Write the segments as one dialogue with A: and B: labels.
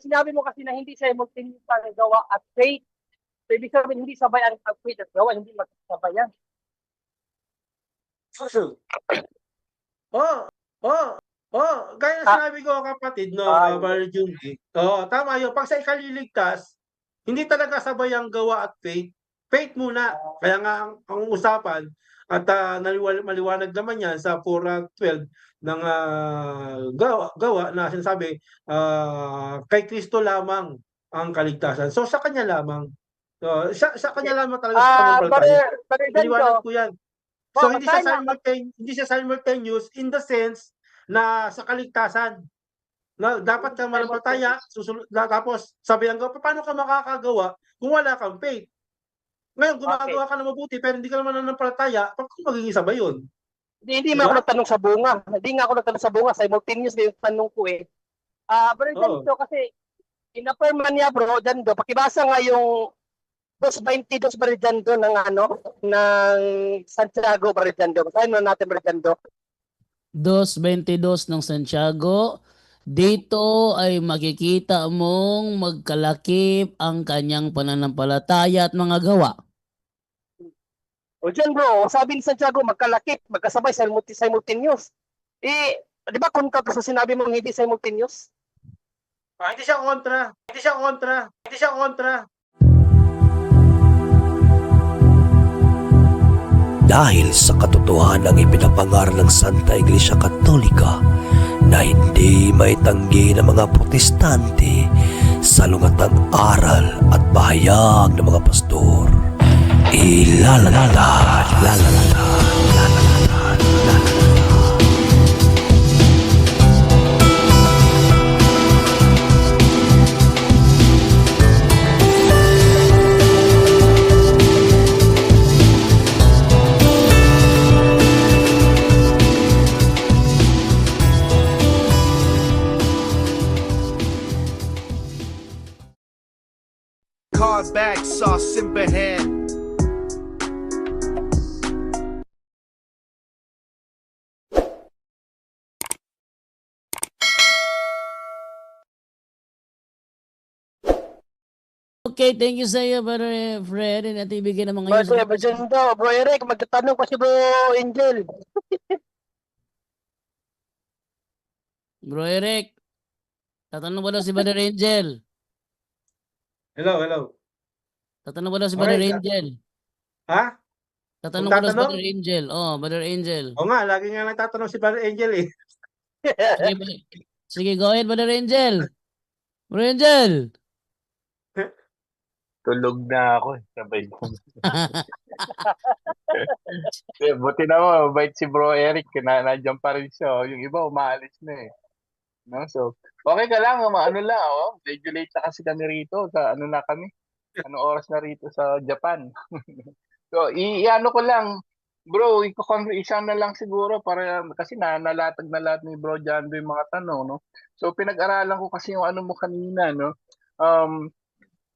A: sinabi mo kasi na hindi simultaneous ang gawa at faith. So, ibig sabihin, hindi sabay ang faith at gawa, hindi magkasabay yan.
B: Oh, oh, oh, gaya
A: Ah,
B: sinabi ko kapatid, no,
A: hindi.
B: Brother Junji. Oo, tama yun. Pag sa ikaliligtas, hindi talaga sabay ang gawa at faith. Faith muna. Kaya nga ang usapan at maliwanag naman yan sa 4:12 ng gawa na sinasabi, kay Kristo lamang ang kaligtasan. So sa kanya lamang. So, sa
A: Okay.
B: kanya lamang talaga sa pananampalataya.
A: Brother
B: Maliwanag
A: Janto,
B: po yan. So
A: oh, basahin na.
B: hindi siya simultaneous in the sense na sa kaligtasan. Na dapat kang manampalataya, tapos sabi ng gawa, paano ka makakagawa kung wala kang faith? Ngayon,
A: Okay.
B: gumagawa ka na mabuti, pero hindi ka naman nananampalataya, paano magiging sabay yun?
A: Hindi
B: Di
A: man ako
B: ba?
A: nagtanong sa bunga. Hindi nga ako nagtanong sa bunga. Simultaneous na yung tanong ko eh. Brother
B: Oo.
A: Janto, kasi in-affirm man niya, bro, Janto, pakibasa nga yung 2:22 Brother Janto ng ng Santiago, Brother Janto. Basahin mo natin, Brother Janto.
C: 2:22 ng Santiago, dito ay makikita mong magkalakip ang kanyang pananampalataya at mga gawa.
A: O dyan, bro, sabi ni Santiago, magkalakip, magkasabay, simultaneous. Di ba kung ka sa sinabi mong hindi simultaneous?
B: Hindi siya kontra. Hindi siya kontra. Hindi siya kontra.
D: Dahil sa katotohanan ng ipinapangaral ng Santa Iglesia Katolika na hindi maitanggi ng mga protestante sa lungatang aral at bahayag ng mga pastor.
E: Card bag sauce simple hand.
C: Okay, thank you sa iyo, Brother Fred. At ibigay naman ngayon
A: Brother Janto, bro Eric, magtatanong pa si bro Angel.
C: Bro Eric. Tatanong ba daw si Brother Angel?
B: Hello.
C: Tatanong ba daw si
B: Okay,
C: Brother Angel?
B: Ha?
C: Tatanong ba daw si
B: Magtatanong?
C: Brother Angel? Oh, Brother Angel.
B: O nga, lagi nga nagtatanong si Brother Angel eh.
C: Sige, go ahead, Brother Angel. Brother Angel.
F: Tulog na ako eh. Sabay ko. Buti na mabait si Bro Eric. Nandiyan pa rin siya. Yung iba umaalis na eh. No? So, okay ka lang. Ano lang. Medyo late na kasi kami rito. Ano na kami? Anong oras na rito sa Japan? So, i-ano ko lang. Bro, isa na lang siguro para kasi nalatag na lahat ni Bro Jando yung mga tanong, no? So, pinag-aralan ko kasi yung ano mo kanina, no?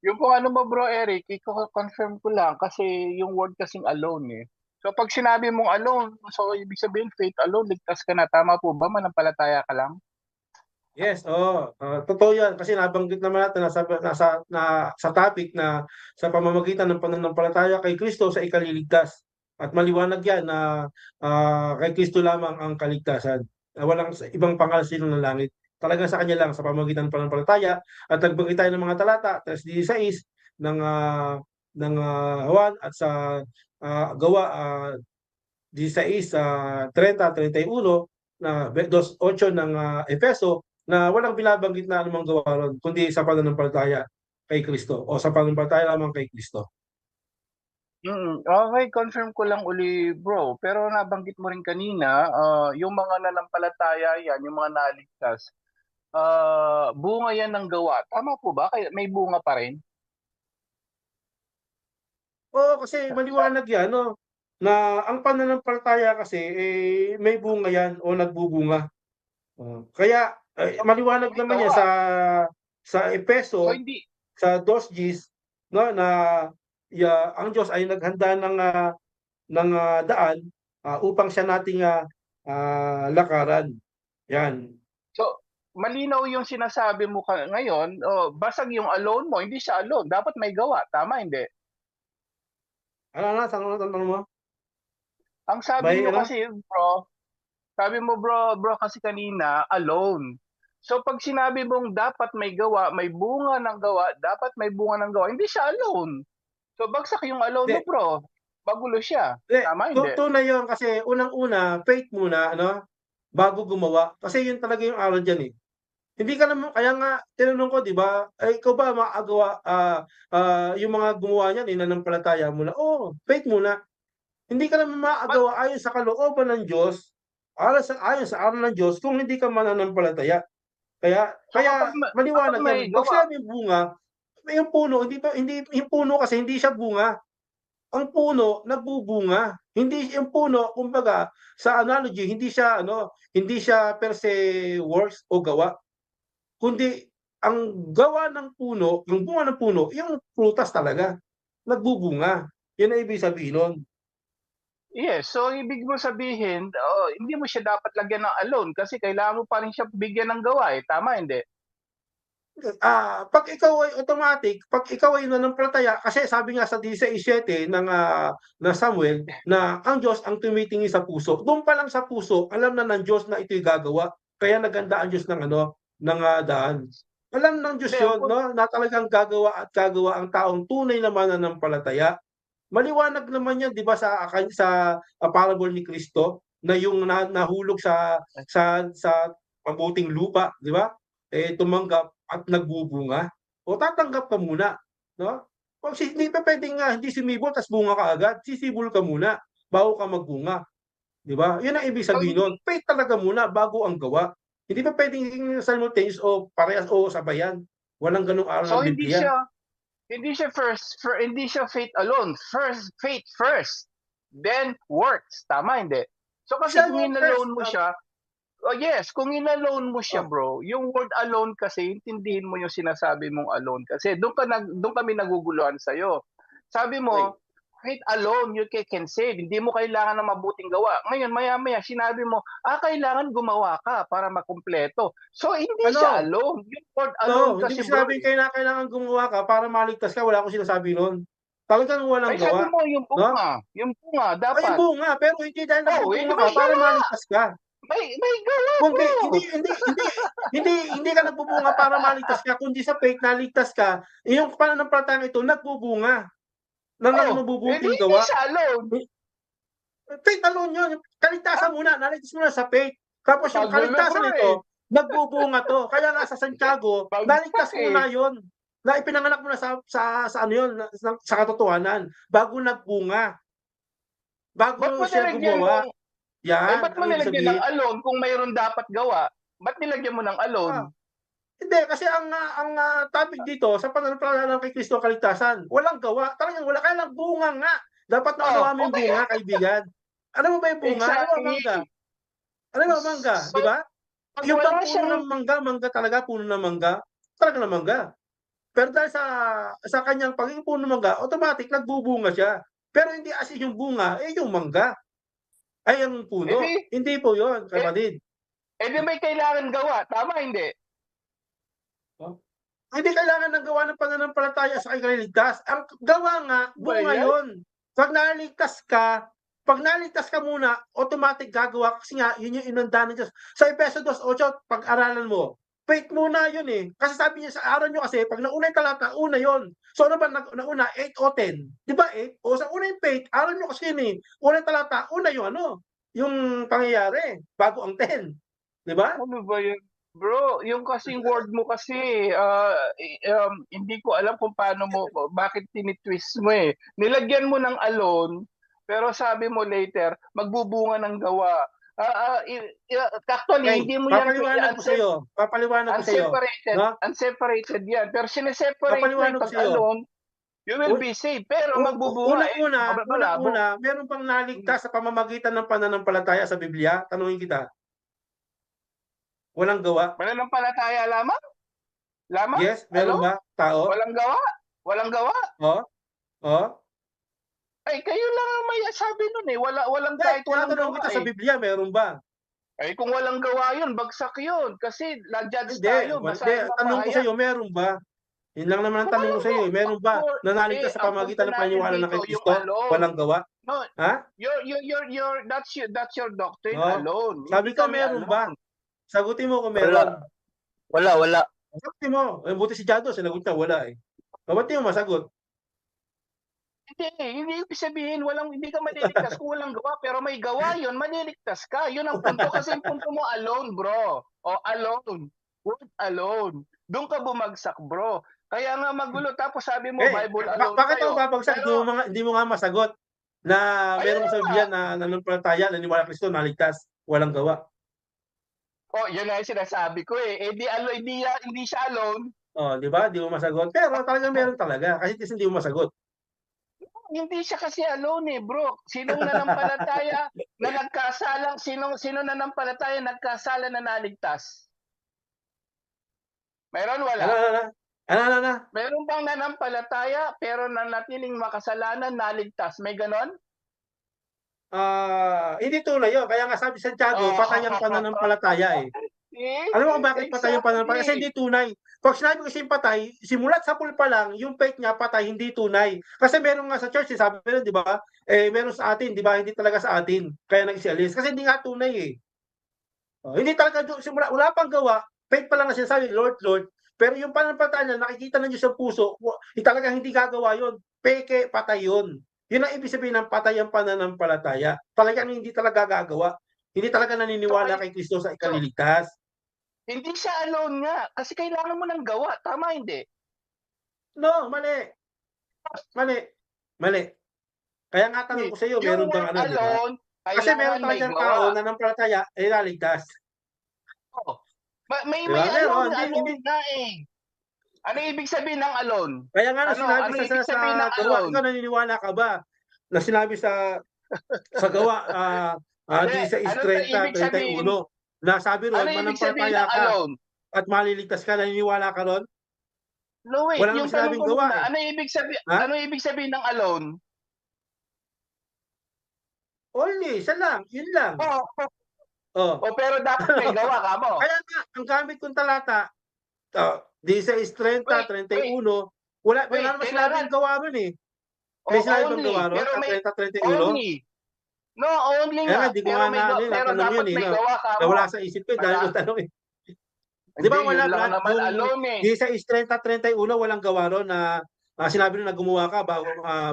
F: Yung kung ano mo Bro Eric, i-confirm ko lang kasi yung word kasing alone eh. So pag sinabi mong alone, so ibig sabihin faith alone, ligtas ka na. Tama po ba? Manampalataya ka lang?
B: Yes, oo. Totoo yan. Kasi nabanggit naman natin sa topic na sa pamamagitan ng pananampalataya kay Kristo sa ikaliligtas. At maliwanag yan na kay Kristo lamang ang kaligtasan. Walang ibang pangalan ng langit. Talagang sa kanya lang sa pamamagitan ng pananampalataya. At nagbanggit tayo ng mga talata, 16 ng Juan at sa gawa 16, 30, 31 na 2:8 ng Efeso na walang binabanggit na anumang gawa ron, kundi sa pananampalataya kay Kristo o sa pananampalataya lamang kay Kristo.
F: Okay, confirm ko lang uli bro. Pero nabanggit mo rin kanina, yung mga nanampalataya yan, yung mga naligtas, bunga yan ng gawa. Tama po ba? Kaya may bunga pa rin?
B: Oo, kasi maliwanag yan, no? Na ang pananampalataya kasi may bunga yan o nagbubunga. Kaya maliwanag
F: May
B: naman yan
F: gawa.
B: sa Efeso,
F: So hindi,
B: sa 2:10, no, na ang Diyos ay naghanda ng daan upang siya nating lakaran. Yan.
F: so malinaw yung sinasabi mo ngayon, basag yung alone mo, hindi siya alone. Dapat may gawa. Tama, hindi?
B: Ano, tanong mo?
F: Ang sabi
B: May
F: niyo
B: ano?
F: kasi, bro, sabi mo, bro kasi kanina, alone. So pag sinabi mong dapat may gawa, may bunga ng gawa, dapat may bunga ng gawa, hindi siya alone. So bagsak yung alone mo,
B: Hindi.
F: bro. Magulo siya.
B: Hindi,
F: Tama, hindi?
B: tunay yun kasi unang-una, faith muna, ano, bago gumawa. Kasi yun talaga yung aral dyan eh. Hindi ka naman, kaya nga, tinanong ko, di ba, ikaw ba makagawa, yung mga gumawa niyan, inanampalataya mo na, faith muna. Hindi ka naman makagawa ayon sa kalooban ng Diyos, ayon sa aral ng Diyos, kung hindi ka mananampalataya. Kaya
F: So kapag
B: maliwanag
F: may
B: yan. Pag
F: gawa,
B: sinabing bunga, yung puno, hindi yung puno kasi hindi siya bunga. Ang puno nagbubunga. Hindi yung puno, kumbaga, sa analogy, hindi siya per se works o gawa, kundi ang gawa ng puno, yung bunga ng puno, yung prutas talaga. Nagbubunga. Yun ang ibig sabihin nun.
F: yes, so ibig mo sabihin, hindi mo siya dapat lagyan ng alone kasi kailangan mo pa rin siya bigyan ng gawa eh. Tama, hindi?
B: Pag ikaw ay automatic, pag ikaw ay nananampalataya, kasi sabi nga sa 16:7 ng Samuel na ang Diyos ang tumitingin sa puso. Doon pa lang sa puso, alam na ng Diyos na ito'y gagawa. Kaya naganda ang Diyos ng daan. Alam ng Diyos
F: Hindi,
B: 'yon, no, na talagang gagawa at gagawa ang taong tunay na mananampalataya. Maliwanag naman 'yan, 'di ba, sa parable ni Kristo na yung nahulog sa mabuting lupa, 'di ba? Tumanggap at nagbubunga. O tatanggap ka muna, no? Hindi pa puwedeng hindi sumibol ta's bunga ka agad. Sisibol ka muna bago ka magbunga, 'di ba? 'Yun ang ibig
F: so
B: sabihin nun. Faith talaga muna bago ang gawa. Hindi pa puwedeng simultaneous o parehas o sabayan. Walang gano'ng aral
F: so
B: ng Biblia.
F: hindi siya faith alone. Faith first, then works. Tama, hindi? So kasi
B: Siya
F: kung
B: yung
F: inalone
B: first,
F: mo siya, yes, kung inalone mo siya,
B: oh,
F: bro, yung word alone kasi, intindihin mo yung sinasabi mong alone kasi doon kami naguguluhan sa'yo. Sabi
B: okay.
F: mo, faith alone, you can save. Hindi mo kailangan ng mabuting gawa. Ngayon, maya-maya, sinabi mo, kailangan gumawa ka para makumpleto. So, hindi siya
B: Ano?
F: alone. Yung word
B: No,
F: alone
B: hindi
F: kasi,
B: ko
F: bro.
B: sinabing kailangan gumawa ka para maligtas ka. Wala akong sinasabi nun. Talagang walang
F: Ay, sabi
B: gawa,
F: mo, yung
B: no?
F: bunga,
B: Ay,
F: dapat.
B: bunga, pero hindi dahil nagbubunga
F: May
B: ka para
F: gawa.
B: maligtas ka.
F: May gawa,
B: Kundi
F: bro.
B: hindi ka nagbubunga para maligtas ka, kundi sa faith naligtas ka. Yung pananampalatayang ito nagbubunga ng mga mabubuting
F: Hindi
B: gawa.
F: siya alone.
B: Faith alone yun. Kaligtasan muna, naligtas muna sa faith. Tapos yung
F: Magulo,
B: kaligtasan
F: bro,
B: nito, nagbubunga to. Kaya nga sa Santiago,
F: Bagsak
B: naligtas muna
F: eh.
B: yun. Na ipinanganak mo na sa ano yun, sa katotohanan, bago nagbunga.
F: Ba't
B: Bago
F: mo
B: siya
F: nilagyan
B: gumawa.
F: ng
B: Yan,
F: ba't mo
B: ang ibig
F: nilagyan ng
B: sabihin.
F: alone kung mayroon dapat gawa? Ba't nilagyan mo ng alone?
B: Hindi, kasi ang topic dito sa pananampalataya kay Kristo ang kaligtasan, walang gawa. Talagang wala. Kaya lang bunga nga. Dapat naunawa mo yung
F: Okay.
B: bunga, kaibigan. Alam mo ba yung bunga? Alam mo ang mangga?
F: Exactly.
B: Alam mo ang mangga,
F: So,
B: di ba?
F: pag
B: Yung bang
F: wala
B: puno
F: siyang
B: ng mangga talaga, puno ng mangga, talaga ng mangga. Pero dahil sa kanyang pagiging puno ng mangga, automatic nagbubunga siya. Pero hindi as in yung bunga, yung mangga. Ay ang puno.
F: edi,
B: Hindi po yun, kapatid.
F: edi may kailangan gawa. Tama, hindi?
B: Hindi kailangan ng gawa ng pananampalataya sa ikaliligtas. Ang gawa nga,
F: Ba
B: bunga
F: yan?
B: yun. Pag naligtas ka muna, automatic gagawa kasi nga, yun yung inanda ng Diyos. Sa Efeso 2:8, pag-aralan mo, faith muna yun eh. Kasi sabi niya sa araw nyo kasi, pag nauna yung talata, una yun. So ano ba nauna, 8 o 10? Di ba 8? O sa una yung faith, araw nyo kasi yun eh. Una yung talata, una yung yung pangyayari, bago ang 10. Di ba?
F: Ano ba yun? Bro, yung kasing word mo kasi, hindi ko alam kung bakit tinitwist mo eh. Nilagyan mo ng alone, pero sabi mo later, magbubunga ng gawa. Actually,
B: Okay,
F: hindi mo yan
B: papaliwanag ko sa iyo. Papaliwanag ko sa iyo.
F: unseparated.
B: No?
F: Unseparated yan. Pero sineseparate mo
B: Papaliwanag ko
F: pag
B: sa iyo.
F: alone, you will be saved. Pero magbubunga
B: Unang-una, meron pang naligtas sa pamamagitan ng pananampalataya sa Biblia? Tanungin kita. Walang gawa?
F: Mananampalataya lamang? Lamang?
B: Yes, meron ba? Tao?
F: Walang gawa? Walang gawa?
B: Oh?
F: Ay, kayo lang ang may sabi nun eh. Walang
B: Hindi,
F: kahit walang
B: tinatanong
F: gawa
B: kita
F: eh.
B: sa Biblia, meron ba?
F: Eh kung walang gawa yun, bagsak yun. Kasi la-judge
B: Hindi,
F: tayo,
B: hindi.
F: basahin mo
B: Tanong ko
F: pahayag.
B: sa iyo, meron ba? Yun lang naman ang tanong ko sa iyo, meron ba na naligtas sa
F: Ang punto
B: pamamagitan ng
F: natin
B: paniniwala na
F: dito,
B: kay
F: yung
B: Kristo?
F: alone.
B: Walang gawa?
F: No,
B: Ha?
F: that's your doctrine
B: No.
F: alone.
B: Sabi
F: Hindi
B: ko
F: kami
B: meron ba?
F: alone.
B: Sagutin mo kung
A: Wala.
B: meron.
A: Wala.
B: Sagutin mo. Eh, buti si Jado, sinagot niya, wala eh. Ba't di mo masagot?
F: Hindi ibig sabihin hindi ka maliligtas kung walang gawa, pero may gawa yun, maliligtas ka. Yun ang punto kasi yung punto mo alone, bro. O alone. Word alone. Doon ka bumagsak, bro. Kaya nga magulo. Tapos sabi mo, Bible alone
B: bakit
F: kayo.
B: ako babagsak?
F: Pero,
B: Hindi mo nga masagot na meron sa Biblia na nananampalataya, naniniwala Kristo, naligtas, walang gawa.
F: yun na yung sinasabi ko eh. Hindi siya alone.
B: Oh, di ba? Di mo masagot. Pero talagang meron talaga kasi hindi mo masagot.
F: Hindi siya kasi alone eh, bro. Sinong nanampalataya na nagkasalang, sino nanampalataya nagkasala na naligtas? Meron wala?
B: Ano?
F: Meron bang nanampalataya pero nanatiling makasalanan naligtas? May ganon?
B: Hindi tunay yun. Kaya nga sabi sa Santiago, patay ang pananampalataya eh. Alam mo kung bakit patay yung pananampalataya? Kasi hindi tunay. Pag sinabi ko siyang patay, simulat sa pool pa lang, yung faith niya patay, hindi tunay. Kasi meron nga sa church, sabi meron, di ba? Meron sa atin, di ba? Hindi talaga sa atin. Kaya nag-isialis. Kasi hindi nga tunay eh. Hindi talaga, simula, wala pang gawa, faith pa lang na sinasabi, Lord, Lord. Pero yung pananampalataya niya, nakikita na Diyos sa puso, talagang hindi gagawa yun. Peke, patay yun. Yun ang ibig sabihin ng patay ang pananampalataya. Talagang hindi talaga gagawa. Hindi talaga naniniwala kay Kristo sa ikaliligtas.
F: Hindi siya alone nga. Kasi kailangan mo ng gawa. Tama, hindi?
B: No, mali. Kaya nga tanong ko sa iyo, meron bang ano, di ba? Kasi meron talagang tao na nanampalataya, naligtas.
F: May
B: Diba?
F: alone
B: Hindi.
F: na eh. Ano ibig sabihin ng alone?
B: Kaya nga sinabi
F: ibig
B: sa
F: sabihin ng
B: gawa,
F: alone?
B: ikaw naniniwala ka ba? Na sinabi sa gawa,
F: Hindi,
B: 16:30, 31, na sabi ron,
F: Ano ibig sabihin
B: manampalataya
F: ng
B: ka
F: alone?
B: at maliligtas ka, naniniwala ka ron?
F: No, wait.
B: Wala
F: Yung
B: namang
F: tanong
B: sinabing
F: ko
B: gawa
F: muna,
B: eh. Ha?
F: ano ibig sabihin ng alone?
B: Only, isa lang, yun lang.
F: Pero dapat may gawa ka mo.
B: Kaya nga, ang gamit kong talata, 16:30, 31, wala naman sinabing gawa ron eh. May sinabi bang gawa ron?
F: Pero
B: Ang
F: may
B: 30, 31?
F: only. No, only
B: Kaya
F: nga.
B: nga, di ko nga
F: Pero
B: natanong
F: dapat
B: yun eh.
F: may gawa ka mo.
B: Nawala sa isip ko dahil
F: Wala.
B: yung tanong eh. Di ba
F: Hindi,
B: wala
F: yun lang naman
B: yung
F: alone eh.
B: 16:30, 31, walang gawa ron na sinabi ron na gumawa ka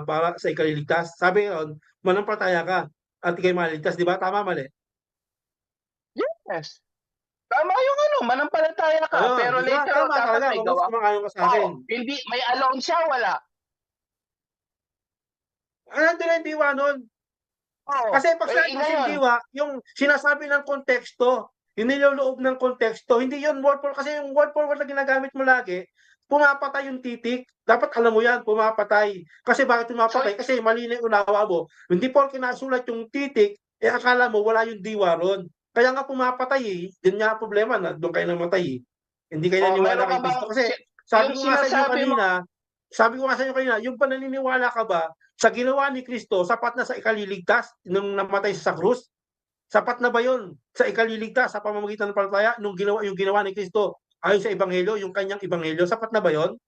B: para sa ikaliligtas. Sabi ron, manampalataya ka at ikay maliligtas. Di ba? Tama, mali?
F: Yes. Tama yung manampalataya ka.
B: Ayun,
F: Pero
B: di ba?
F: later
B: Tama
F: dapat
B: talaga.
F: may
B: Kung
F: gawa.
B: gusto ka sa akin.
F: Hindi, may alone siya, wala.
B: Nandun na yung diwa nun. Kasi pag sinabi mo yung diwa, yung sinasabi ng konteksto, yung niloloob ng konteksto, hindi yun word for, kasi yung word for word na ginagamit mo lagi, pumapatay yung titik. Dapat alam mo yan, pumapatay. Kasi bakit pumapatay? Kasi mali na yung unawa mo. Hindi po kinasulat yung titik, akala mo wala yung diwa ron. Kaya nga pumapatay eh. Yun nga ang problema na doon kayo namatay eh. Hindi kayo naniwala kay Kristo. Kasi sabi ko nga sa inyo kanina, yung pananiniwala ka ba sa ginawa ni Kristo, sapat na sa ikaliligtas nung namatay sa krus? Sapat na ba yun sa ikaliligtas sa pamamagitan ng palataya nung yung ginawa ni Kristo ayon sa ebanghelyo, yung kanyang ebanghelyo? Sapat na ba yun?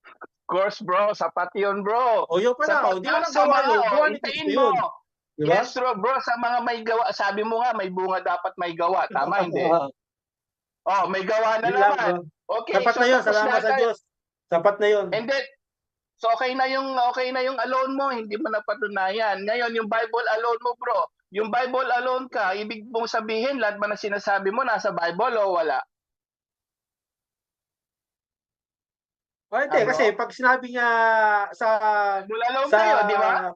F: Of course, bro. Sapat yun, bro.
B: O yun pala, di mo lang gawa yun. Gawa ni Kristo yun. Diba?
F: Yes, bro. Sa mga may gawa, sabi mo nga, may bunga dapat may gawa. Tama, hindi? May gawa na naman. Okay,
B: sapat na yun, salamat sa Diyos. Sapat na yun.
F: And then, so okay na yung alone mo, hindi mo napatunayan. Ngayon, yung Bible alone mo, bro. Yung Bible alone ka, ibig mong sabihin, lahat ba na sinasabi mo nasa Bible o wala?
B: Hindi, kasi pag sinabi niya sa
F: kayo, di ba?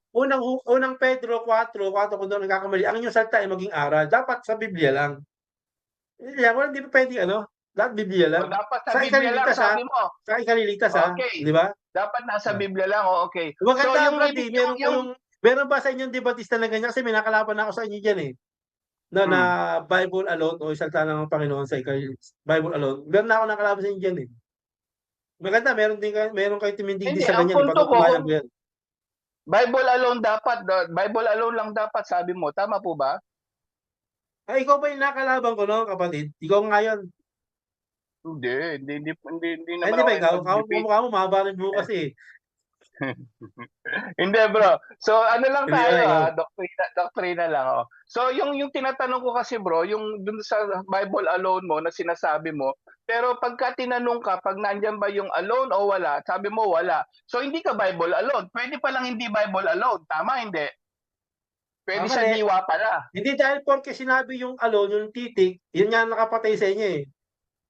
B: Unang Pedro 4 kung doon nagkakamali, ang inyong salita ay maging aral. Dapat sa Biblia lang. Hindi pa pwede lahat Biblia lang.
F: Dapat sa Biblia lang, sabi mo.
B: Sa ikaliligtas
F: Okay.
B: di ba?
F: Dapat nasa Biblia lang, okay.
B: Maganda Brady, meron ba sa inyong debatista na ganyan? Kasi may nakalaban ako sa inyo dyan eh. Na Bible alone o salita ng Panginoon sa ikaliligtas. Bible alone. Meron na ako nakalaban sa inyo dyan eh. Maganda, meron kayo timindidi sa ganyan. Ipagkukumayan ko yan.
F: Bible alone lang dapat, sabi mo. Tama po ba?
B: Ay, ikaw ba yung nakalaban ko, no, kapatid? Ikaw nga yun.
F: Hindi
B: Ay,
F: naman
B: hindi
F: ako
B: ba ikaw?
F: nagde-debate.
B: Kamukha mo, mahaba rin bukas eh.
F: Hindi bro. So ano lang
B: Hindi,
F: tayo
B: ikaw.
F: doktrina lang oh. So yung tinatanong ko kasi bro, yung dun sa Bible alone mo na sinasabi mo, pero pagka tinanong ka pag nandiyan ba yung alone o wala, sabi mo wala. So hindi ka Bible alone. Pwede pa lang hindi Bible alone, tama hindi? Pwede sa
B: Mali.
F: diwa pala.
B: Hindi dahil porke sinabi yung alone, yung titik, yun nga nakapatay sa inyo eh.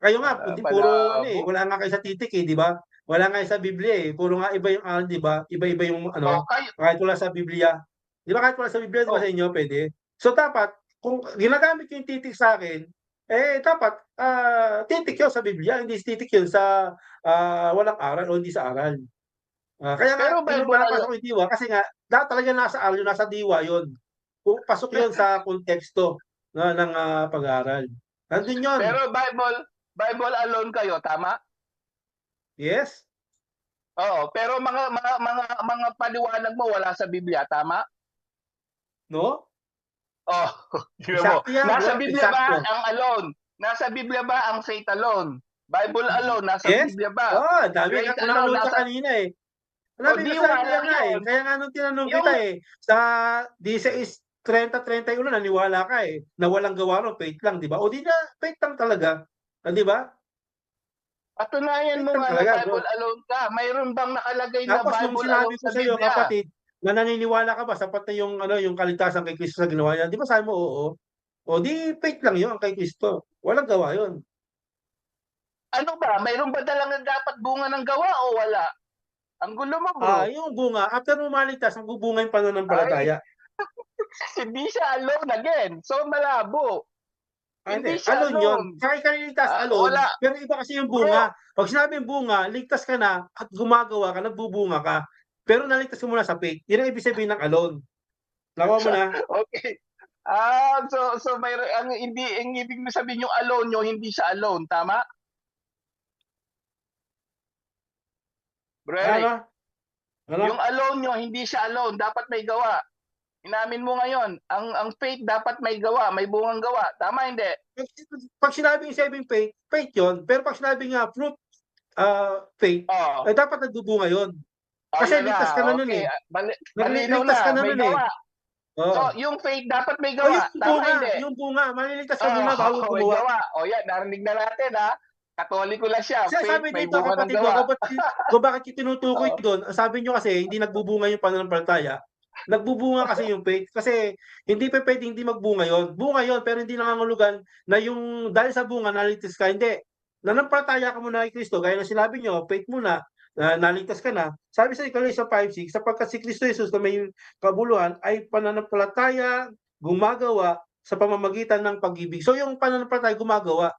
B: Kayo nga, hindi puro ano eh,
F: Malabo.
B: wala nga kayo sa titik eh, di ba? Wala nga sa Biblia eh. Puro nga iba yung di ba? Iba-iba yung
F: O kayo,
B: kahit wala sa Biblia. Di ba kahit wala sa Biblia, di ba
F: oh,
B: sa inyo pwede? So dapat, kung ginagamit yung titik sa akin, dapat titik yun sa Biblia, hindi titik yun sa walang aral o hindi sa aral. Kaya nga,
F: pero Bible
B: pinapasok
F: alone.
B: ko yung diwa kasi nga, talaga nasa aral yun, nasa diwa yun. Kung pasok yun sa konteksto ng pag-aaral. Nandun yun.
F: Pero Bible alone kayo, tama?
B: Yes?
F: Oo, pero mga paliwanag mo wala sa Biblia, tama?
B: No?
F: Oh, tingnan mo.
B: Eksakto yan,
F: Nasa
B: bro.
F: Biblia ba
B: Eksakto.
F: ang alone? Nasa Biblia ba ang faith alone? Bible alone, nasa
B: Yes?
F: Biblia ba?
B: Oo, dami
F: Faith
B: ka.
F: alone,
B: Nanood ka
F: nasa...
B: kanina eh.
F: O
B: Hanapin
F: di
B: mo sa
F: wala
B: Biblia nga eh.
F: yun.
B: Kaya nga nung tinanong
F: Yung,
B: kita eh, sa 16:30-31 naniwala ka eh, na walang gawa ron, faith lang, di ba? O di na, faith lang talaga. Di ba?
F: patunayan
B: Faith
F: mo
B: lang
F: nga na
B: talaga, bro.
F: Bible alone ka. Mayroon bang nakalagay na
B: Tapos nung
F: Bible
B: sinabi
F: alone
B: ko
F: sa
B: sa iyo,
F: Biblia?
B: kapatid, na naniniwala ka ba sapat na yung kaligtasan kay Kristo sa ginawa niya? Di ba sabi mo oo? O di faith lang yun kay Kristo. Walang gawa yun.
F: Ano ba? Mayroon ba talagang dapat bunga ng gawa o wala? Ang gulo mo, bro.
B: Yung bunga, after mo maligtas, magbubunga yung
F: Ay,
B: pananampalataya.
F: hindi siya alone again. So, malabo.
B: Hindi.
F: Hindi siya
B: Alone yun.
F: alone.
B: Saka ikaliligtas alone,
F: Wala.
B: pero iba kasi yung
F: Bro,
B: bunga. Pag sinabing bunga, ligtas ka na at gumagawa ka, nagbubunga ka. Pero naligtas ka muna sa faith. Yun ang ibig sabihin ng alone. Nakuha mo na?
F: okay. So mayroon ang ibig mo sabihin yung alone nyo, hindi siya alone, tama? Bro Eric,
B: Ano? Ano?
F: yung alone nyo, hindi siya alone, dapat may gawa. Inamin mo ngayon, ang faith dapat may gawa, may bungang gawa. Tama hindi?
B: Pag sinabing saving faith, faith yun. Pero pag sinabing fruit, faith,
F: Oh,
B: dapat nagbubunga yun. Kasi
F: yun
B: ligtas ka na nun
F: Okay,
B: eh.
F: malinaw
B: Ligtas ka
F: na,
B: na
F: may
B: nun eh.
F: gawa.
B: Oo.
F: So, yung faith dapat may
B: O
F: gawa. Tama hindi?
B: yung bunga, maliligtas ka muna bago
F: May
B: gumawa.
F: gawa. O yan, narinig na natin ha. Katoliko lang siya.
B: Kasi
F: Faith,
B: sabi
F: may
B: dito
F: bunga ng
B: kapatid
F: gawa.
B: kung bakit yung tinutukoy
F: Oo.
B: doon, ang sabi nyo kasi hindi nagbubunga yung pananampalataya. Nagbubunga kasi yung faith kasi hindi pa pwede hindi magbunga yon. Bunga yon pero hindi nangangulugan na yung dahil sa bunga naligtas ka. Hindi. Nanampalataya ka muna kay Kristo gaya ng sinabi nyo, faith muna, naligtas ka na. Sabi sa Galatians 5:6, sapagkat si Kristo Jesus na may kabuluhan ay pananampalataya gumagawa sa pamamagitan ng pag-ibig. So yung pananampalataya gumagawa.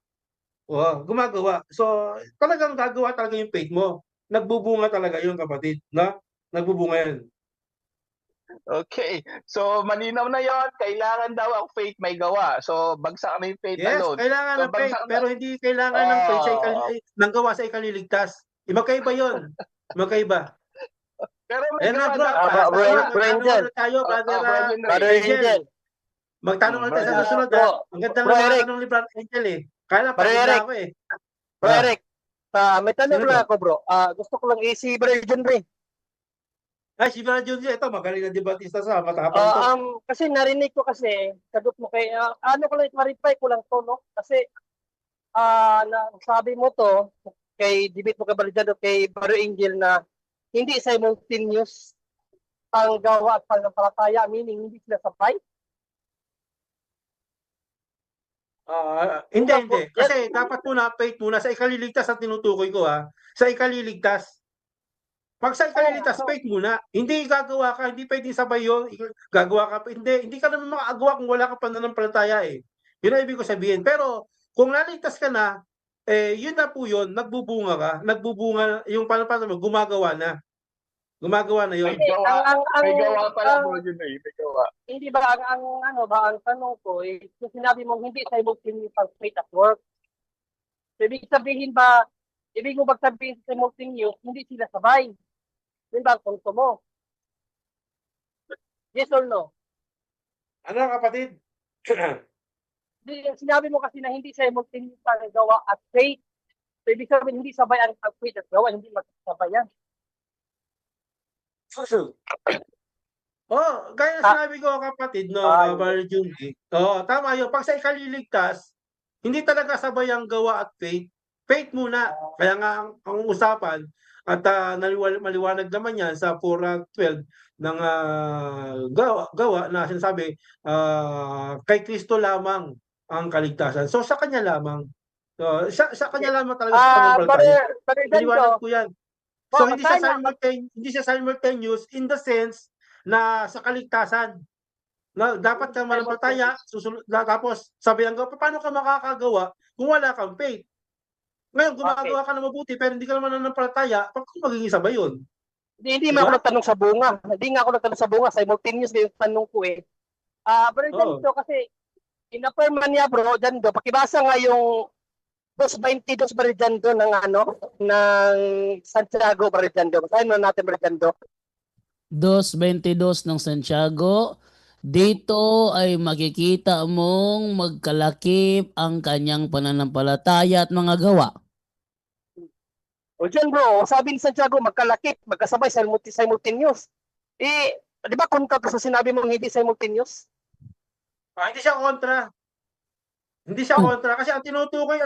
B: Oo, gumagawa. So, talagang gagawa talaga yung faith mo. Nagbubunga talaga yun, kapatid, na? Nagbubunga yan.
F: Okay. So, malinaw na yon. Kailangan daw ang faith may gawa. So, bagsak na yung faith
B: Yes,
F: alone.
B: kailangan
F: So,
B: ng faith,
F: bagsak na.
B: pero hindi kailangan ng faith ng gawa sa ikaliligtas. Magkaiba yun. Magkaiba.
F: Pero may
B: Ayan na,
F: gawa
B: bro.
F: dapat.
A: Bro Angel.
B: Tayo, Brother
F: Brother
A: Angel.
B: Magtanong ulit tayo sa susunod.
A: Bro,
B: Ang ganda
A: Bro
B: ng mga
A: Eric.
B: tanong ni Brother Angel eh. Kaya lang,
A: Bro
B: pagod na
A: Eric.
B: ako eh.
A: Bro
B: Ah.
A: Eric, may tanong
B: Sino
A: lang
B: to?
A: ako bro. Gusto ko lang si Bro John Ray.
B: Ay, si Brother Junji, ito, magaling na debatista sa matapang to.
A: Kasi narinig ko kasi, sagot mo kay, ano ko lang, clarify ko lang to, no? Kasi, sabi mo to, kay debate mo kabalidado kay Bro Angel na hindi simultaneous ang gawa at pananampalataya, meaning hindi sila sabay.
B: Hindi. Kasi dapat muna, faith muna, sa ikaliligtas at tinutukoy ko sa ikaliligtas. Pag sa ikaliligtas, faith muna. Hindi gagawa ka, hindi pwedeng sabay yun. Gagawa ka, hindi ka naman makagawa kung wala ka pananampalataya eh. Yun ang ibig ko sabihin. Pero, kung naligtas ka na, yun na po yun, nagbubunga ka, yung pananampalataya mo, gumagawa na. Gumagawa na yun.
F: May gawa. May gawa pala, bro. Yun eh. May gawa.
A: Hindi ba ang tanong ko is kung sinabi mong hindi simultaneous ang faith at work. So, ibig mo ba sabihin sa simultaneous, hindi sila sabay? Yun ba ang punto mo? Yes or no?
B: Ano kapatid?
A: Sinabi mo kasi na hindi simultaneous ang gawa at faith. So, ibig sabihin, hindi sabay ang faith at gawa, hindi magsasabayan.
B: Oh, gaya na sinabi ko kapatid, no, Brother Junji. Oo, tama yun. Pag sa ikaliligtas, hindi talaga sabay ang gawa at faith. Faith muna. Kaya nga ang usapan at maliwanag naman yan sa 4:12 ng gawa na sinasabi, kay Kristo lamang ang kaligtasan. So sa kanya lamang. So, sa kanya lamang talaga sa pananampalataya.
A: Brother
B: Maliwanag
A: Janjo,
B: po yan. So hindi siya
A: basahin na-
B: hindi siya simultaneous in the sense na sa kaligtasan. Na dapat kang manampalataya, tapos sabi ng gawa, paano ka makakagawa kung wala kang faith? Ngayon, gumagawa ka na mabuti, pero hindi ka naman nananampalataya, kung magiging sabay yun?
A: Hindi
B: Diba?
A: mo ako nagtanong sa bunga. Hindi nga ako nagtanong sa bunga. Simultaneous na yung tanong ko eh. Brother Janjo, kasi in-affirm man niya, bro, Jando, pakibasa nga yung 2:22, Brother Jando, ng Santiago, Brother Jando. Basahin mo natin, Brother Jando.
C: 2:22 ng Santiago, dito ay makikita mong magkalakip ang kanyang pananampalataya at mga gawa.
A: O dyan, bro, sabi ni Santiago, magkalakip, magkasabay, simultaneous. Di ba kontra sa sinabi mong hindi simultaneous?
B: Hindi siya kontra. Hindi siya kontra kasi ang tinutukoy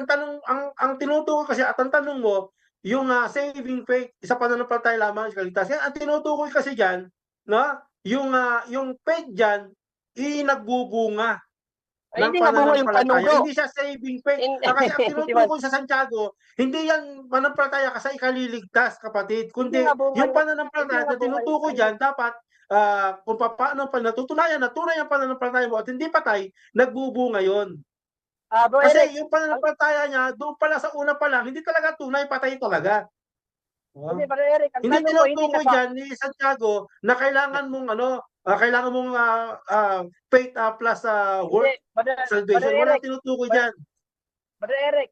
B: kasi at ang tanong mo yung saving faith sa pananampalataya lamang sa kaligtasan. Ang tinutukoy kasi diyan, no? Yung faith diyan nagbubunga
A: Ay,
B: ng
A: hindi nga bunga yung tanong,
B: pananampalataya.
A: bro.
B: Hindi siya saving faith. Kasi ang tinutukoy sa Santiago, hindi yan pananampalataya ka sa ikaliligtas, kapatid. Kundi
A: Hindi nga bunga
B: yung
A: yung-
B: pananampalataya
A: hindi nga
B: na
A: bunga yung
B: tinutukoy
A: tanong.
B: diyan dapat kung paano pa natutunayan na tunay ang pananampalataya mo at hindi patay, nagbubunga yon.
A: Bro
B: Kasi
A: Eric,
B: yung pananampalataya niya, doon pala sa una pa lang, hindi talaga tunay, patay talaga.
A: hindi, Bro Eric, ang
B: Hindi
A: tanong ko, hindi
B: tinutukoy diyan ni Santiago na kailangan mong faith plus work salvation. Wala tinutukoy diyan.
A: Brother Eric,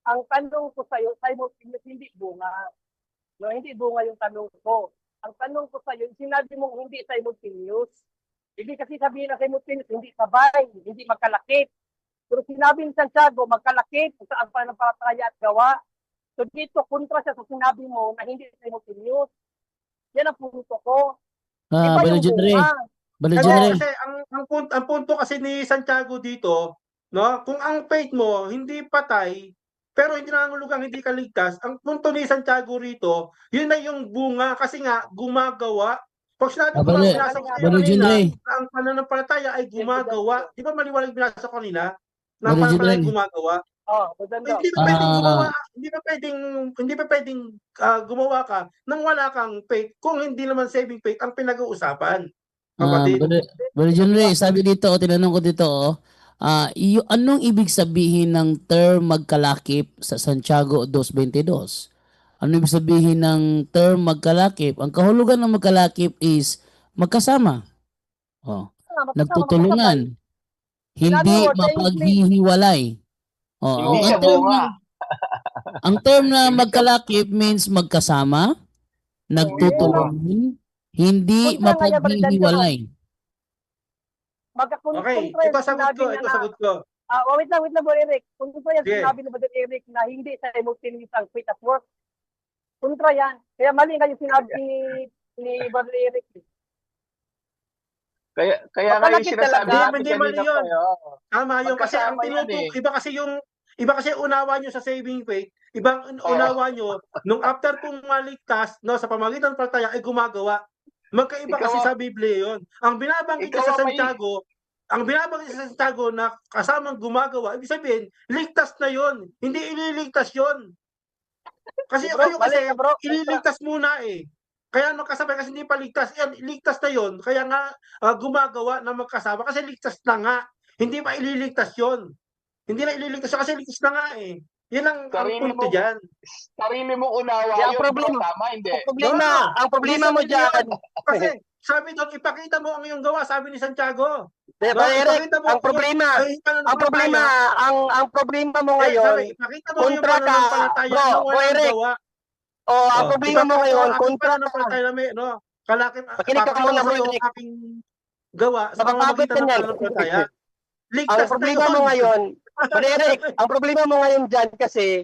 A: ang tanong ko sa iyo, simultaneous, hindi bunga. No, hindi bunga yung tanong ko. Ang tanong ko sa iyo, sinabi mong hindi simultaneous. Ibig kasi sabihin na simultaneous, hindi sabay, hindi magkalakip. Pero sinabi ni Santiago, magkalakip sa ang pananampalataya at gawa. So dito, kontra siya sa sinabi mo na hindi simultaneous. Yan ang punto ko. Iba
C: Brother
A: yung
C: Jodre,
A: bunga.
C: Brother
B: Kasi,
C: Jodre,
B: kasi ang punto kasi ni Santiago dito, no, kung ang faith mo hindi patay, pero hindi nangangulugang hindi kaligtas, ang punto ni Santiago rito, yun na yung bunga kasi nga gumagawa. Pag sinabi ko
C: Brother-
B: binasa ko kayo
C: Brother
B: kanina,
C: Jodre.
B: na ang pananampalataya ay gumagawa. Di ba maliwanag binasa ko kanina? Na ang
C: Brother
B: pananampalataya ay
C: Jodre.
B: gumagawa.
A: Maganda.
B: Hindi pa pwedeng gumawa, hindi pa pwedeng gumawa ka nang wala kang faith kung hindi naman saving faith ang pinag-uusapan. Kapatid.
C: Brother Jodre, sabi dito, tinanong ko dito, anong ibig sabihin ng term magkalakip sa Santiago 2:22? Ano ibig sabihin ng term magkalakip? Ang kahulugan ng magkalakip is magkasama. Nagtutulungan. Hindi mapaghihiwalay.
F: Hindi
C: Ang
F: siya bunga.
C: ang term na magkalakip means magkasama, nagtutulungan, hindi
A: Kontra nga yan,
C: mapaghihiwalay.
B: Okay,
A: Magkakontra
B: ito sagot ko.
A: wait lang, Bro Eric. Kontra yan,
B: Sige.
A: sinabi ni Brother Eric na hindi simultaneous ang faith at work. Kontra yan. Kaya mali nga yung sinabi ni Brother Eric.
F: Kaya kayo
A: Magkalakip
F: sinasabi
A: talaga.
F: natin
B: Hindi, mali
F: kanina
B: yun.
F: pa,
B: Tama yun kasi ang
F: Magkasama yan
B: tinutukoy, iba kasi unawa nyo sa saving faith, ibang unawa nyo nung after kung maligtas, no, sa pamagitan ng palataya ay gumagawa. Magkaiba
F: Ikaw
B: kasi
F: ang-
B: sa Biblia yun. Ang binabanggit
F: Ikaw
B: sa
F: ang may-
B: Santiago na kasamang gumagawa, ibig sabihin, ligtas na yun. Hindi ililigtas yun. Kasi
A: Bro,
B: kayo
A: mali
B: kasi
A: ka, bro.
B: ililigtas muna eh. Kaya magkasabay kasi hindi pa ligtas. Yan, ligtas na yun. Kaya nga gumagawa na magkasama kasi ligtas na nga. Hindi pa ililigtas yun. Hindi na ililigtas yun kasi ligtas na nga eh. Yan ang
F: Sarili
B: punto
F: mo.
B: dyan.
F: Sarili mong unawa
A: Kaya
F: yun,
A: problema-
F: bro. Tama, hindi.
A: Ang problema mo
B: Hindi sabi
A: dyan,
B: Kasi sabi doon, ipakita mo ang iyong gawa, sabi ni Santiago.
A: Brother
B: No,
A: Eric,
B: ipakita mo
A: ang problema, ang problema mo ngayon,
B: ipakita mo yung
A: kontra ka,
B: pananampalataya
A: bro,
B: na
A: Bro
B: walang
A: Eric.
B: gawa.
A: Ang problema mo ngayon, kontra ka. Makinig ka muna, Bro
B: yung
A: Eric.
B: aking gawa sa
A: Napapagod
B: pamamagitan
A: ka
B: ng
A: niyan.
B: pananampalataya. Ligtas
A: problema
B: na
A: mo
B: yun.
A: ngayon, Brother Eric, ang problema mo ngayon dyan kasi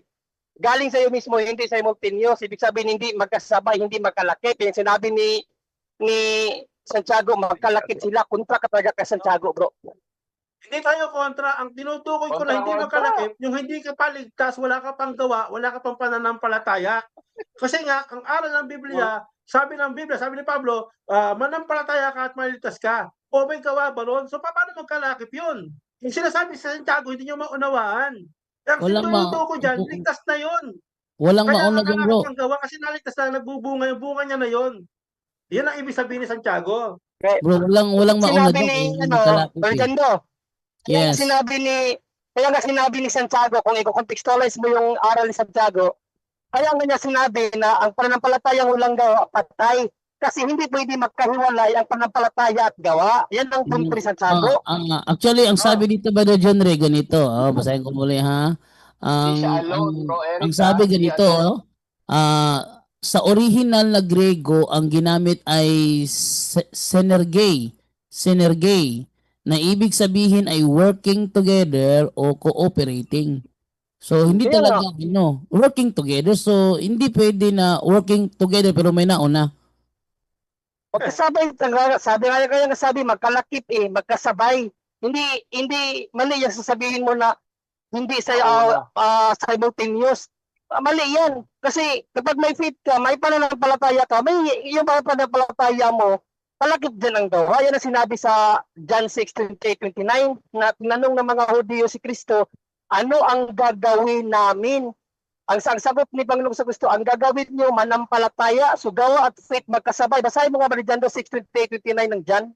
A: galing sa'yo mismo, hindi simultaneous. Ibig sabihin, hindi magkasabay, hindi magkalakip. Yung sinabi ni Santiago, magkalakip sila. Kontra ka talaga kay Santiago, bro.
B: Hindi tayo kontra. Ang tinutukoy ko na hindi
F: Kontra.
B: magkalakip, yung hindi ka paligtas, wala ka pang gawa, wala ka pang pananampalataya. Kasi nga, ang aral ng Biblia, sabi ng Biblia, sabi ni Pablo, manampalataya ka at maligtas ka. O may gawa ba ron? So paano magkalakip yun? Yung sinasabi sa Santiago, hindi nyo maunawaan. Ang
C: Walang
B: tinutukoy dyan, ligtas na yun.
C: Walang
B: Kaya
C: mauna dyan, bro.
B: magkalakip ang gawa kasi naligtas na nagbubunga yung bunga niya na yun. Yan ang ibig sabihin ni Santiago.
C: Bro, walang mauna
A: Sinabi
C: dyan
A: ni,
C: kung magkalapit eh.
A: Orlando,
C: Yes.
A: kaya nga sinabi ni Santiago, kung i-contextualize mo yung aral ni Santiago, kaya nga niya sinabi na ang pananampalatayang walang gawa, patay. Kasi hindi pwede magkahiwalay ang pananampalataya at gawa. Yan ang punto ni Santiago.
C: Actually, ang sabi dito ba John Ray, ganito, basahin ko muli ha.
F: Hindi siya
C: Ang,
F: alone, bro Eric.
C: ang sabi
F: Hindi
C: ganito,
F: alone.
C: sa original na Grego, ang ginamit ay synergay, na ibig sabihin ay working together o cooperating. So, hindi
A: Kaya
C: talaga, working together. So, hindi pwede na working together pero may nauna.
A: Magkasabay, sabi nga sabi, magkalakip magkasabay. Hindi, mali yan sasabihin mo na hindi sa simultaneous. Mali yan. Kasi kapag may faith ka, may pananampalataya ka, may yung pananampalataya mo, kalakip din ang gawa. Yan ang sinabi sa John 6:28-29 na tinanong ng mga Hudyo si Kristo, ano ang gagawin namin? Ang sagot ni Panginoong Kristo, ang gagawin niyo manampalataya, so gawa at faith magkasabay. Basahin mo nga ba ni John 6:28-29 ng John?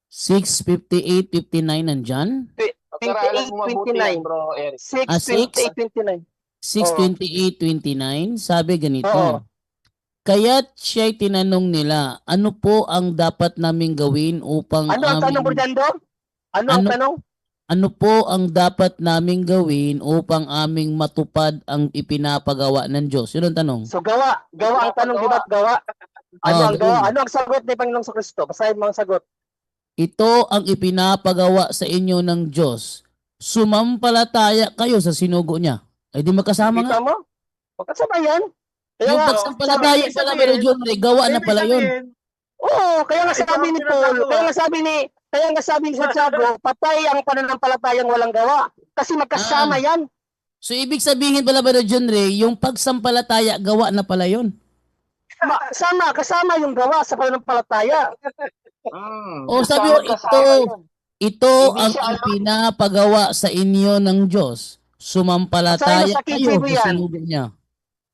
C: 6:58-59 nandyan?
F: Pag-aralan mo mabuti yan, bro Eric.
A: 6:28-29.
C: 6:28-29, sabi ganito.
A: Oo.
C: Kaya't siya'y tinanong nila, ano po ang dapat naming gawin upang
A: Ano ang tanong, Brando? Ano ang
C: Ano-
A: tanong?
C: ano po ang dapat naming gawin upang aming matupad ang ipinapagawa ng Diyos? Yun ang tanong.
A: So gawa ang tanong, di ba? Gawa. Ano ang gawa?
C: gawa.
A: Ano ang sagot ni Panginoong Kristo? Basahin mo ang sagot.
C: Ito ang ipinapagawa sa inyo ng Diyos. Sumampalataya kayo sa sinugo niya. Ay di magkasama nga.
A: Kita mo? Magkasabay yan. Kaya
C: Yung
A: nga,
C: pagsampalataya
B: ibig
C: pala,
B: sabihin-
C: pero John Ray, gawa na
B: Ibig
C: pala yun.
B: sabihin,
A: oo, kaya nga
B: Ito
A: sabi
B: ang
A: ni Paul,
B: pinagagawa.
A: kaya nga sabi ni Santiago, patay ang pananampalatayang walang gawa. Kasi magkasama yan.
C: So ibig sabihin pala ba John Ray, yung pagsampalataya, gawa na pala yun.
A: Kasama yung gawa sa pananampalataya.
C: O sabi ko, ito
F: Hindi
C: ang
F: siya ano?
C: ipinapagawa sa inyo ng Diyos. Sumampalataya
A: Sa
C: kayo
A: KJV
C: sa
A: yan.
C: sinugo niya.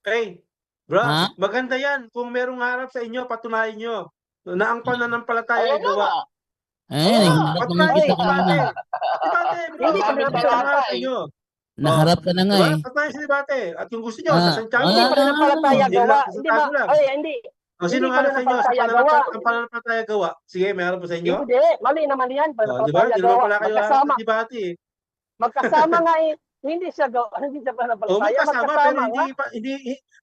B: hey, bro,
C: Ha?
B: maganda yan. Kung merong harap sa inyo, patunayan nyo na ang pananampalataya ay
F: Ayun na
B: gawa.
F: nga.
C: Eh, nahinarap na nga kita kanina.
B: Hindi
F: Ang
B: kami
F: dami
B: harap
F: talata
B: sa inyo.
C: Naharap ka na nga eh.
B: Diba? Patunayan si debate. At kung gusto nyo,
C: Ah,
B: sa Santiago.
A: Hindi pananampalataya
B: Hindi
A: gawa.
B: lang,
A: Hindi
B: Santiago lang.
A: hindi.
B: O, sino
A: Hindi
B: harap sa inyo? Sa
A: pananampalataya gawa.
B: ang pananampalataya gawa. Sige, may harap po sa inyo.
A: Hindi, mali naman yan.
B: Di ba?
A: Pananampalataya
B: Di naman
A: gawa.
B: pala kayo harap
A: Magkasama.
B: sa debate eh.
A: Magkasama nga hindi siya gawa, hindi siya
B: O,
A: pananampalataya.
B: magkasama, pero
A: Magkasama nga.
B: hindi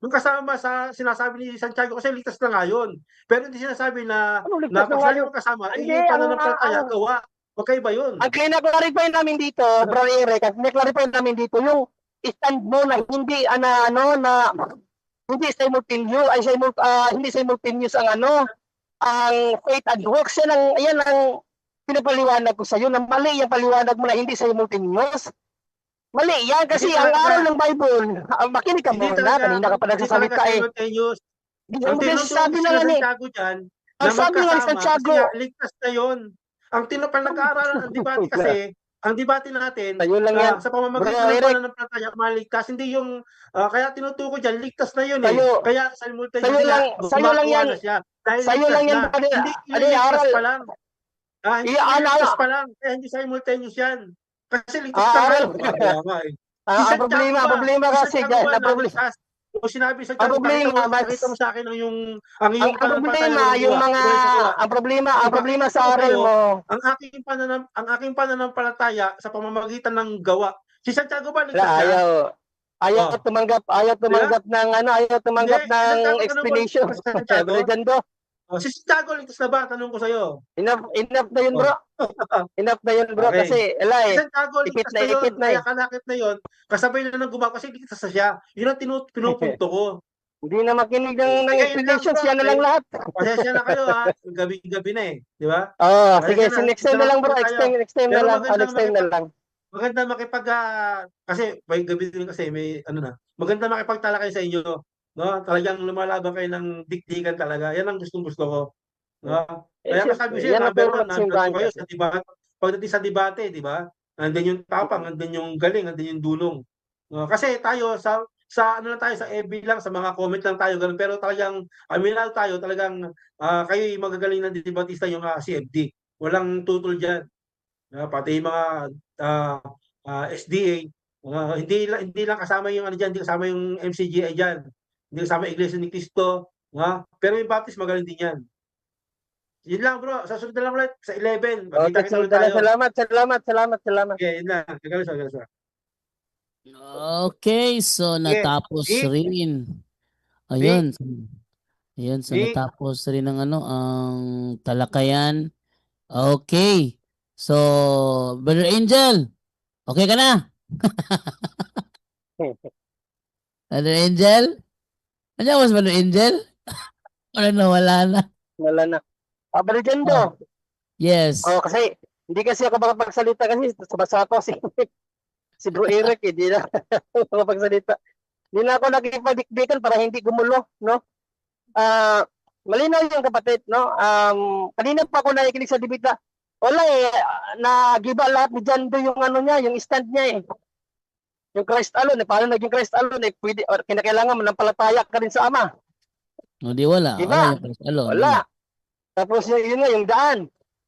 B: magkasama sa sinasabi ni Santiago kasi ligtas na nga yun. Pero hindi sinasabi na
A: Ano ligtas na
B: pag
A: nga
B: sinabi
A: yun?
B: magkasama,
A: Hindi,
B: yung pananampalataya
A: ang-
B: gawa. Magkaiba yun.
A: Ang kina-clarify namin dito, Bro Eric, ang kina-clarify namin dito, yung stand mo na hindi, hindi simultaneous, hindi simultaneous ang faith and works. Yan ang pinapaliwanag ko sa iyo, na mali yung paliwanag mo na hindi simultaneous. Mali yan, kasi
B: Hindi
A: ang
B: talaga.
A: aral ng Bible, makinig ka
B: Hindi
A: muna,
B: talaga,
A: kanina ka pa
B: hindi
A: nagsasalita
B: talaga
A: eh.
B: simultaneous.
A: Hindi
B: Ang
A: mo
B: tinuturo
A: sabi
B: si
A: na nga ni,
B: Santiago dyan, na
A: ang sabi nga ni
B: magkasama,
A: Santiago,
B: kasi ligtas na yun. Ang nag-aaral ang debate kasi, ang debate natin,
A: tayo lang yan.
B: sa pamamagitan
A: Bro,
B: ng
A: Eric.
B: pananampalataya, maligtas, hindi yung, kaya tinutuko dyan, ligtas na yun eh.
A: Tayo-
B: Kaya simultaneous
A: tayo lang-
B: niya,
A: sa'yo lang
B: gumagawa
A: yan.
B: na siya. Dahil
A: Sa'yo
B: ligtas
A: lang yan,
B: na.
A: ano,
B: Hindi,
A: ano
B: yung ligtas
A: aral?
B: pa lang. Hindi ligtas pa lang, kaya hindi simultaneous yan. Kasi ligtas ka
A: Aral.
B: nga. Kaya nga eh.
A: Ang problema kasi dyan,
B: O sinabi sa
A: Ang problema,
B: pakita mo sa akin ang iyong pananampalataya
A: problema,
B: ng
A: yung
B: gawa.
A: mga,
B: Iba yung sa gawa.
A: ang problema sa aral mo,
B: Ang aking pananampalataya sa pamamagitan ng gawa. Si Santiago ba ligtas siya?
A: ayaw
B: Oh.
A: tumanggap ng ayaw tumanggap
B: Hindi,
A: ng
B: Santiago,
A: explanation.
B: Santiago. Si Santiago, ligtas na ba? Tanong ko sa'yo.
A: Enough na yun, bro. Enough na yun, bro.
B: Okay.
A: Kasi,
B: Si Santiago,
A: ipit
B: ligtas
A: na
B: na yun.
A: ipit na
B: Kaya
A: eh.
B: kalakit na yun, kasabay na ng gumawa kasi ligtas na siya. Yun ang pinupunto ko.
A: Hindi na makinig ng
B: Sige, yun lang
A: explanations,
B: bro.
A: yan na lang lahat.
B: Pasensya na kayo ha. Gabi-gabi na eh. Di ba?
A: Sige,
B: Pasensya na.
A: next time na lang, bro.
B: Tayo.
A: Next time na
B: Pero
A: lang.
B: magandang
A: Next time na lang.
B: maganda makipag kasi may gabi din kasi may ano na. Maganda makipagtalakay sa inyo, no? Talagang lumalaban kayo ng dikdikan talaga. Yan ang gustong-gusto ko, no? Kaya
A: Siyempre,
B: kasabi siya,
A: yan ang
B: number
A: puro
B: one,
A: ng
B: nandito
A: simbahan
B: kayo
A: kasi.
B: sa debate. Pagdating sa debate, di ba? Nandun yung tapang, nandun yung galing, nandun yung dulong. No? Kasi tayo sa ano lang tayo sa FB lang, sa mga comment lang tayo ganun. Pero talagang aminado tayo, talagang kayo yung magagaling na debatista yung CFD. Walang tutol diyan. Pati yung mga SDA, hindi lang kasama yung ano diyan, hindi kasama yung MCGI diyan. Hindi kasama Iglesia ni Cristo, pero yung Baptist magaling din yan. Yun lang bro, sa sunod na lang ulit sa 11.
A: Okay,
B: Magkita-kita ulit
A: sunod na lang.
B: tayo.
A: Salamat.
B: Okay, yun lang. Gagal.
C: Okay, so
B: Sige,
C: natapos
B: Vic,
C: rin.
B: Vic,
C: Ayun, so
B: Vic.
C: natapos rin ang ang talakayan. Okay. So, Brother Angel, okay ka na? Brother Angel? Ano mas Brother Angel? Wala na.
A: Wala na. Barijendo.
C: Yes.
A: Kasi, hindi kasi ako makapagsalita kasi sabasa ako si Bro Eric, hindi na makapagsalita. Hindi na ako nakikipagdikdikan para hindi gumulo, no? Malinaw yung kapatid, no? Kanina pa ako nakikinig sa debate wala nagiba lahat ni Jando yung ano niya, yung stand niya eh. Yung Christ alone, paano naging Christ alone pwede, kinakailangan manampalataya ka rin sa Ama.
C: O di wala.
A: Diba?
C: Wala yung Christ alone.
A: Wala. Tapos yun nga, yung daan.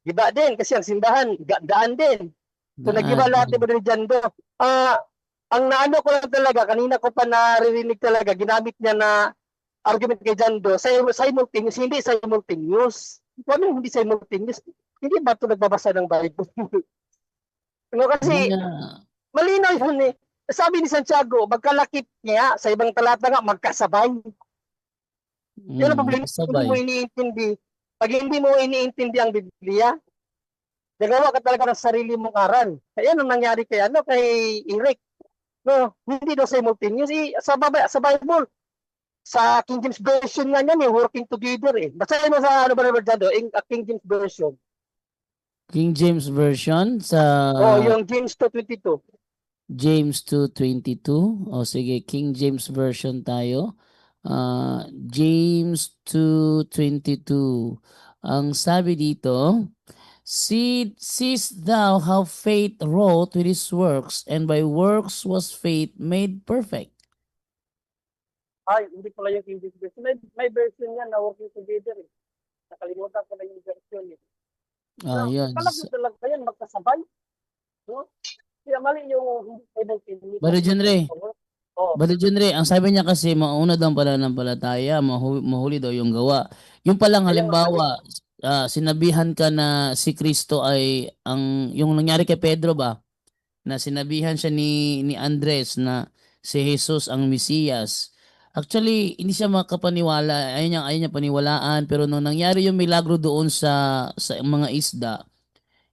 A: Giba din, kasi ang simbahan, daan din. So nagiba lahat ni Brother Jando. Ang naano ko lang talaga, kanina ko pa naririnig talaga, ginamit niya na argument kay Jando, simultaneous, hindi simultaneous. Kung ano hindi simultaneous, hindi ba ito nagbabasa ng Bible? No, kasi malinaw yun eh. Sabi ni Santiago, magkalakip niya, sa ibang talata nga, magkasabay. Yan ang problema, hindi mo iniintindi. Pag hindi mo iniintindi ang Biblia, nagawa ka talaga ng sarili mong aral. Kaya ang nangyari kay Eric. No, hindi daw simultaneous. Sa Bible, sa King James Version nga niya, may working together eh. Basahin mo sa King James Version.
C: King James Version sa
A: yung James 2:22.
C: James 2:22. O sige, King James Version tayo. James 2:22. Ang sabi dito, seest thou how faith wrought with his works, and by works was faith made perfect.
A: Ay, hindi pala yung King James Version. May version yan na working together eh. Nakalimutan ko na yung version eh.
C: Yun.
A: Kalagay talaga yan, magkasabay. No? Kaya mali yung hindi
C: Brother Junre, Brother Junre, ang sabi niya kasi mauna daw pala ng palataya, mahuli daw yung gawa. Yung palang halimbawa, sinabihan ka na si Kristo ay yung nangyari kay Pedro ba? Na sinabihan siya ni Andres na si Jesus ang Mesiyas. Actually, hindi siya makapaniwala, ayaw niya paniwalaan, pero nung nangyari yung milagro doon sa mga isda,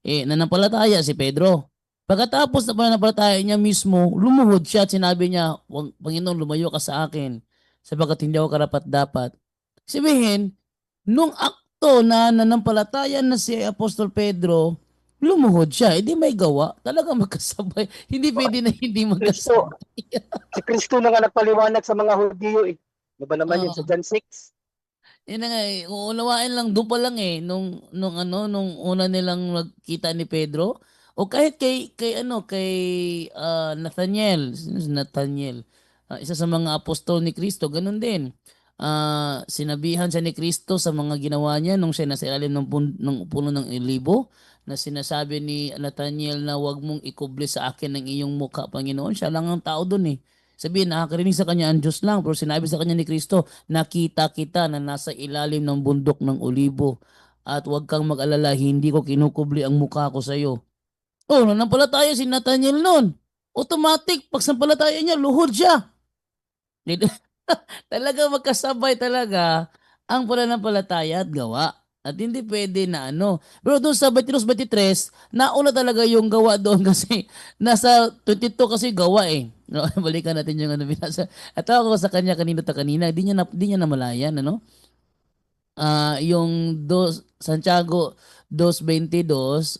C: nanampalataya si Pedro. Pagkatapos na pananampalataya niya mismo, lumuhod siya at sinabi niya, Panginoon, lumayo ka sa akin sapagkat hindi ako karapat-dapat. Sabihin, nung akto na nanampalataya na si Apostol Pedro, lumuhod siya, hindi may gawa. Talaga magkasabay. Hindi pwede na hindi magkasabay.
A: Si Kristo na nga nagpaliwanag sa mga Hudyo eh. Ano ba naman yun sa John 6?
C: Yun na nga uunawain lang doon pa lang nung una nilang nagkita ni Pedro o kahit kay Nathaniel, isa sa mga apostol ni Kristo, ganun din. Sinabihan siya ni Kristo sa mga ginawa niya nung siya nasa ilalim ng puno ng olibo, na sinasabi ni Nathaniel na wag mong ikubli sa akin ng iyong mukha, Panginoon. Siya lang ang tao doon eh. Sabihin, nakakarinig sa kanya ang Diyos lang, pero sinabi sa kanya ni Kristo, nakita kita na nasa ilalim ng bundok ng olibo at huwag kang mag-alala, hindi ko kinukubli ang mukha ko sa iyo. Nanampalataya si Nathaniel noon. Automatic, pag sampalataya niya, luhod siya. Talaga magkasabay talaga ang pananampalataya at gawa. At hindi pwede na ano. Pero doon sa 22-23, nauna talaga yung gawa doon kasi nasa 22 kasi gawa eh. No, balikan natin yung ano binasa. At ako sa kanya kanina, di niya namalayan, ano? Yung Santiago 2:22,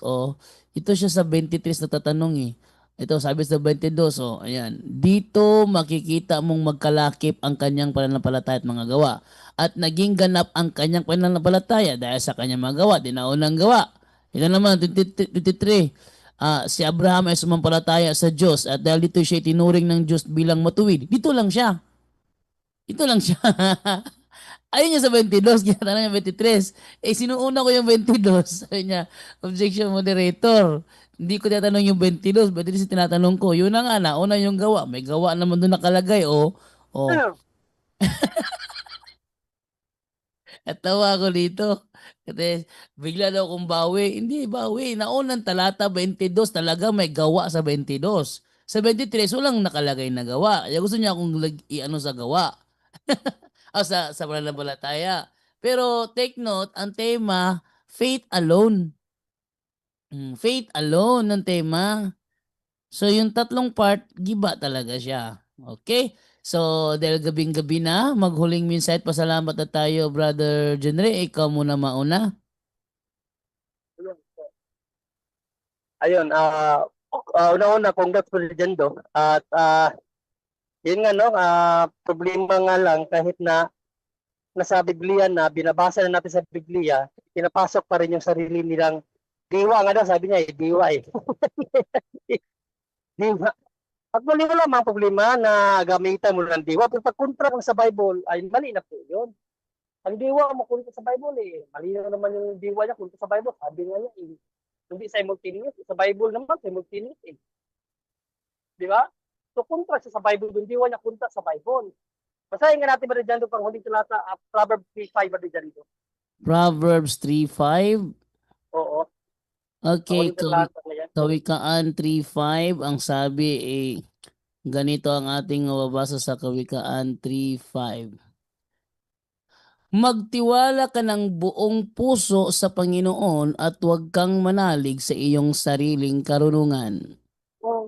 C: ito siya sa 23 na tatanong eh. Ito sabi sa 22, ayan. Dito makikita mong magkalakip ang kanyang pananampalataya at mga gawa. At naging ganap ang kanyang pananampalataya dahil sa kanyang mga gawa, dinaunang gawa. Ito naman, 23. Si Abraham ay sumampalataya sa Diyos at dahil dito siya tinuring ng Diyos bilang matuwid. Dito lang siya. Ito lang siya. Ayun niya sa 22, kinatanong niya 23. Sinuuna ko yung 22. Sabi niya, objection moderator. Hindi ko tinatanong yung 22, 23 tinatanong ko. Yun na nga, nauna yung gawa. May gawa naman doon nakalagay, oh. At tawa ako dito. Kasi bigla daw akong bawi. Hindi, bawi. Naunang talata 22, talaga may gawa sa 22. Sa 23, walang nakalagay na gawa. Kaya gusto niya akong i-ano sa gawa. Sa pananampalataya. Pero take note, ang tema, faith alone. Faith alone ang tema. So yung tatlong part, giba talaga siya. Okay? So dahil gabing-gabi na, maghuling minsight, pasalamat na tayo, Brother Jenre. Ikaw muna mauna.
A: Ayun, una-una, congrats po dyan do. At yun nga, no, problema nga lang kahit na nasa Biblia na, binabasa na natin sa Biblia, pinapasok pa rin yung sarili nilang diwa nga daw, sabi niya, diwa eh. Diwa. Actually, wala mga problema na gamitan mo ng diwa. Pero pag kontra sa Bible, ay mali na po yun. Ang diwa mo kunta sa Bible eh. Mali na naman yung diwa niya kunta sa Bible. Sabi nga niya eh. Hindi simultaneous. Sa Bible naman, simultaneous eh. Di ba? So, kontra siya sa Bible. Yung diwa niya kunta sa Bible. Basahin nga natin ba dyan doon pang huling talata, Proverbs 3:5 ba dyan doon?
C: Proverbs 3:5.
A: Oo.
C: Okay,
A: Huling talata na yan.
C: Kawikaan 3:5. Ang sabi ganito ang ating mababasa sa Kawikaan 3:5. Magtiwala ka ng buong puso sa Panginoon at huwag kang manalig sa iyong sariling karunungan.
A: Oh.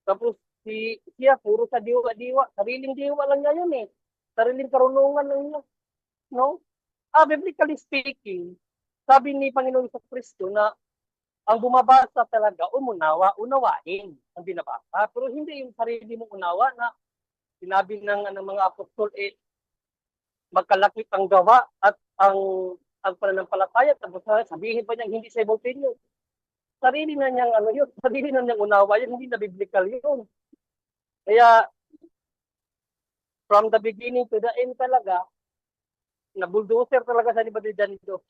A: Tapos siya puro sa diwa-diwa. Sariling diwa lang niya yun eh. Sariling karunungan lang niya. No? Biblically speaking, sabi ni Panginoon sa Kristo na ang bumabasa talaga, unawain ang binabasa. Pero hindi yung sarili mong unawa na sinabi ng mga apostol, magkalakip ang gawa at ang pananampalataya. Tapos sabihin pa niya hindi simultaneous. Sarili na niyang sarili na niyang unawa yun, hindi na biblical yun. Kaya, from the beginning to the end talaga, na bulldozer talaga sa ni Brother Janito.